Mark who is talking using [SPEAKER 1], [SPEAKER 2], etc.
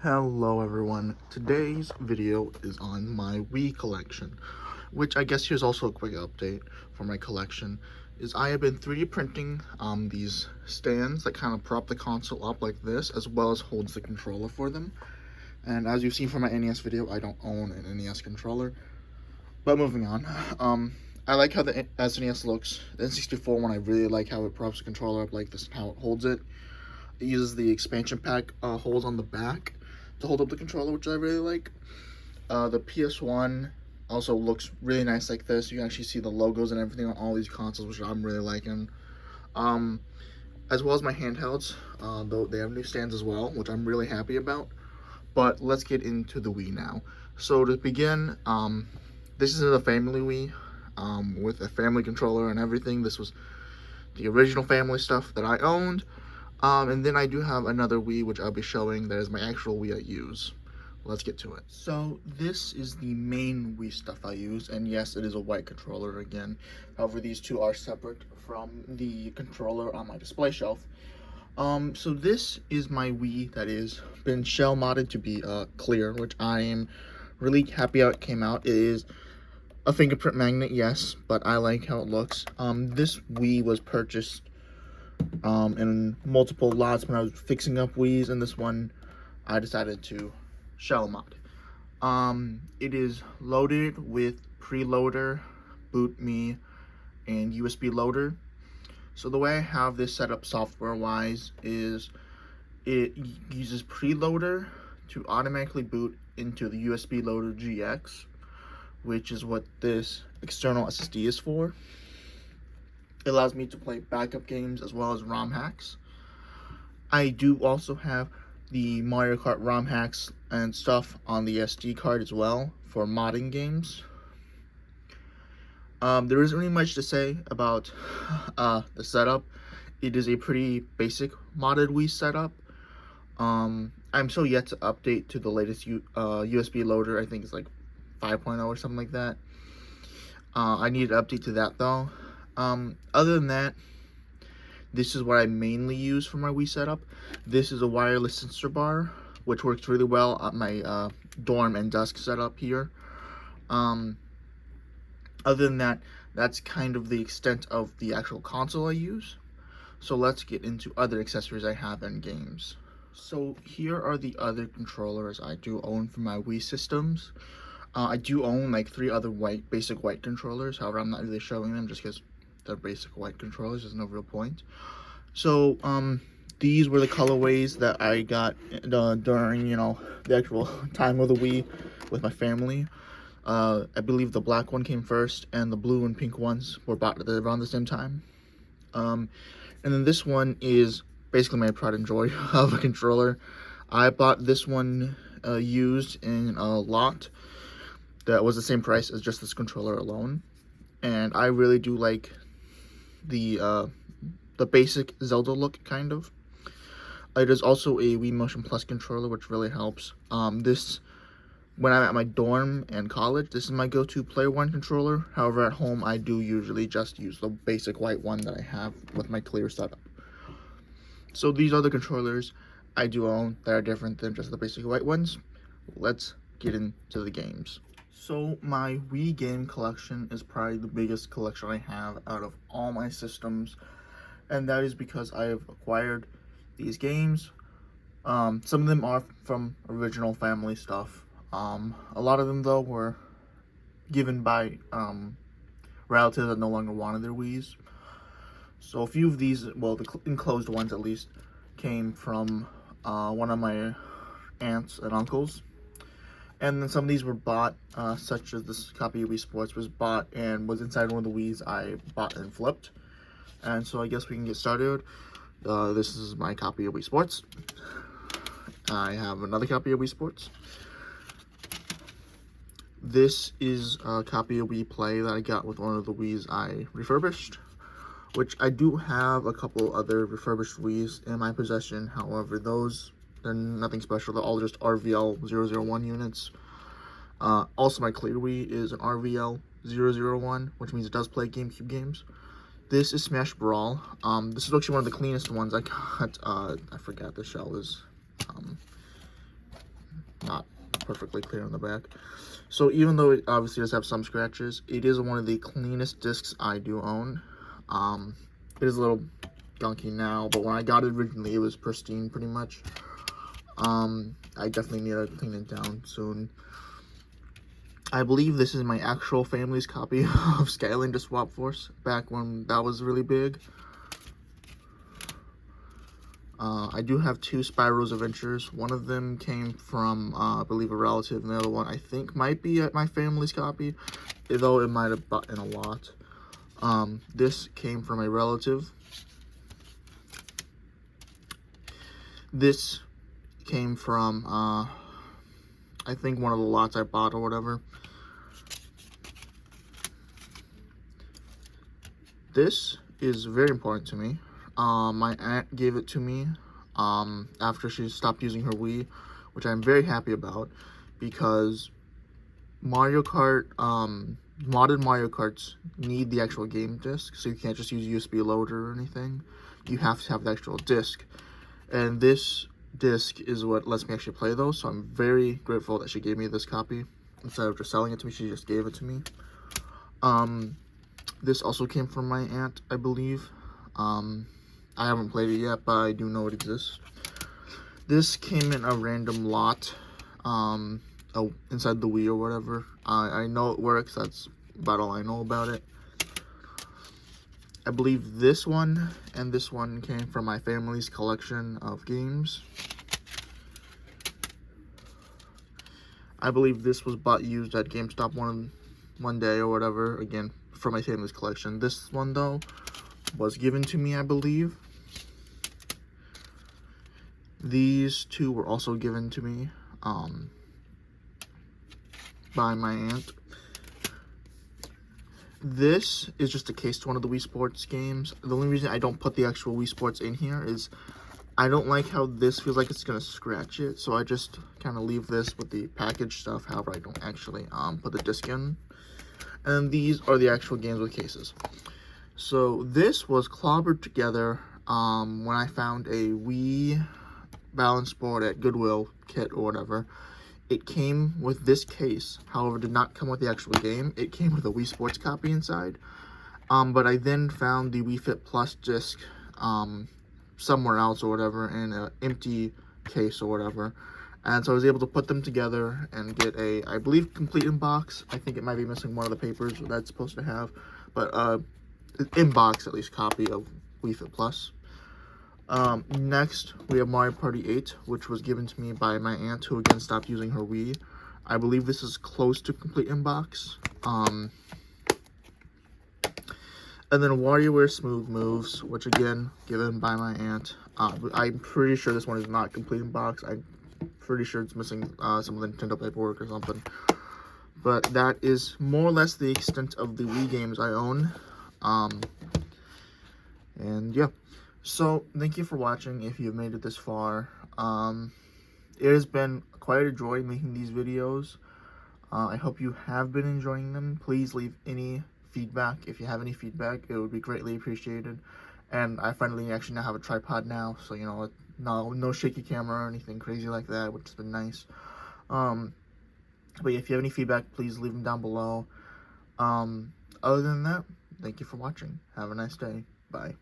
[SPEAKER 1] Hello everyone, today's video is on my Wii collection, which I guess here's also a quick update for my collection, is I have been 3D printing these stands that kind of prop the console up like this, as well as holds the controller for them. And as you've seen from my NES video, I don't own an NES controller. But moving on, I like how the SNES looks. The N64 one, I really like how it props the controller up like this and how it holds it. It uses the expansion pack holes on the back to hold up the controller, which I really like. The PS1 also looks really nice like this. You can actually see the logos and everything on all these consoles, which I'm really liking. As well as my handhelds, though they have new stands as well, which I'm really happy about. But let's get into the Wii now. So to begin, this is a family Wii with a family controller and everything. This was the original family stuff that I owned. And then I do have another Wii, which I'll be showing. That is my actual Wii I use. Let's get to it. So this is the main Wii stuff I use, and yes, it is a white controller again. However, these two are separate from the controller on my display shelf. So this is my Wii that is been shell modded to be clear, which I am really happy how it came out. It is a fingerprint magnet, yes, but I like how it looks. This Wii was purchased in multiple lots when I was fixing up Wii's, and this one I decided to shell mod. It is loaded with preloader, boot me, and USB loader. So the way I have this set up software wise is it uses preloader to automatically boot into the USB loader GX, which is what this external SSD is for. It allows me to play backup games as well as ROM hacks. I do also have the Mario Kart ROM hacks and stuff on the SD card as well for modding games. There isn't really much to say about the setup. It is a pretty basic modded Wii setup. I'm still yet to update to the latest USB loader. I think it's like 5.0 or something like that. I need to update to that though. Other than that, this is what I mainly use for my Wii setup. This is a wireless sensor bar, which works really well at my dorm and desk setup here. Other than that, that's kind of the extent of the actual console I use. So let's get into other accessories I have in games. So here are the other controllers I do own for my Wii systems. I do own like 3 other basic white controllers. However, I'm not really showing them just because they're basic white controllers. There's no real point. So these were the colorways that I got during the actual time of the Wii with my family. I believe the black one came first, and the blue and pink ones were bought around the same time. And then this one is basically my pride and joy of a controller. I bought this one used in a lot that was the same price as just this controller alone, and I really do like the basic Zelda look, kind of. It is also a Wii Motion Plus controller, which really helps. When I'm at my dorm and college, this is my go-to Player One controller. However, at home, I do usually just use the basic white one that I have with my clear setup. So these are the controllers I do own that are different than just the basic white ones. Let's get into the games. So my Wii game collection is probably the biggest collection I have out of all my systems, and that is because I have acquired these games. Some of them are from original family stuff. A lot of them though were given by relatives that no longer wanted their Wiis. So a few of these, well, the enclosed ones at least, came from one of my aunts and uncles. And then some of these were bought, such as this copy of Wii Sports was bought and was inside one of the Wiis I bought and flipped. And so I guess we can get started. This is my copy of Wii Sports. I have another copy of Wii Sports. This is a copy of Wii Play that I got with one of the Wiis I refurbished, which I do have a couple other refurbished Wiis in my possession. However, they're nothing special. They're all just RVL-001 units. Also, my clear Wii is an RVL-001, which means it does play GameCube games. This is Smash Brawl. This is actually one of the cleanest ones I got. I forgot the shell is perfectly clear on the back. So even though it obviously does have some scratches, it is one of the cleanest discs I do own. It is a little gunky now, but when I got it originally, it was pristine pretty much. I definitely need to clean it down soon. I believe this is my actual family's copy of Skylander Swap Force, back when that was really big. I do have 2 Spyro's Adventures. One of them came from, I believe, a relative, and the other one I think might be my family's copy, though it might have bought in a lot. This came from a relative. This came from, I think, one of the lots I bought or whatever. This is very important to me. My aunt gave it to me after she stopped using her Wii, which I'm very happy about, because Mario Kart, modded Mario Karts need the actual game disc, so you can't just use USB loader or anything. You have to have the actual disc, and this disc is what lets me actually play those, so I'm very grateful that she gave me this copy. Instead of just selling it to me, she just gave it to me. This also came from my aunt, I believe. I haven't played it yet, but I do know it exists. This came in a random lot, inside the Wii or whatever. I know it works, that's about all I know about it. I believe this one and this one came from my family's collection of games. I believe this was bought used at GameStop one day or whatever, again, from my family's collection. This one, though, was given to me, I believe. These 2 were also given to me by my aunt. This is just a case to one of the Wii Sports games. The only reason I don't put the actual Wii Sports in here is I don't like how this feels like it's going to scratch it, so I just kind of leave this with the package stuff. However, I don't actually put the disc in. And these are the actual games with cases. So this was clobbered together when I found a Wii balance board at Goodwill kit or whatever. It came with this case, however, did not come with the actual game. It came with a Wii Sports copy inside. But I then found the Wii Fit Plus disc somewhere else or whatever in an empty case or whatever. And so I was able to put them together and get a, I believe, complete in box. I think it might be missing one of the papers that's supposed to have, but in box at least copy of Wii Fit Plus. Next, we have Mario Party 8, which was given to me by my aunt, who again stopped using her Wii. I believe this is close to complete in box. And then WarioWare Smooth Moves, which again, given by my aunt. I'm pretty sure this one is not complete in box. I'm pretty sure it's missing some of the Nintendo paperwork or something. But that is more or less the extent of the Wii games I own. And yeah. So, thank you for watching if you've made it this far. It has been quite a joy making these videos. I hope you have been enjoying them. Please leave any feedback. If you have any feedback, it would be greatly appreciated. And I finally actually now have a tripod now, so you know, no shaky camera or anything crazy like that, which has been nice. But if you have any feedback, please leave them down below. Other than that, thank you for watching. Have a nice day. Bye.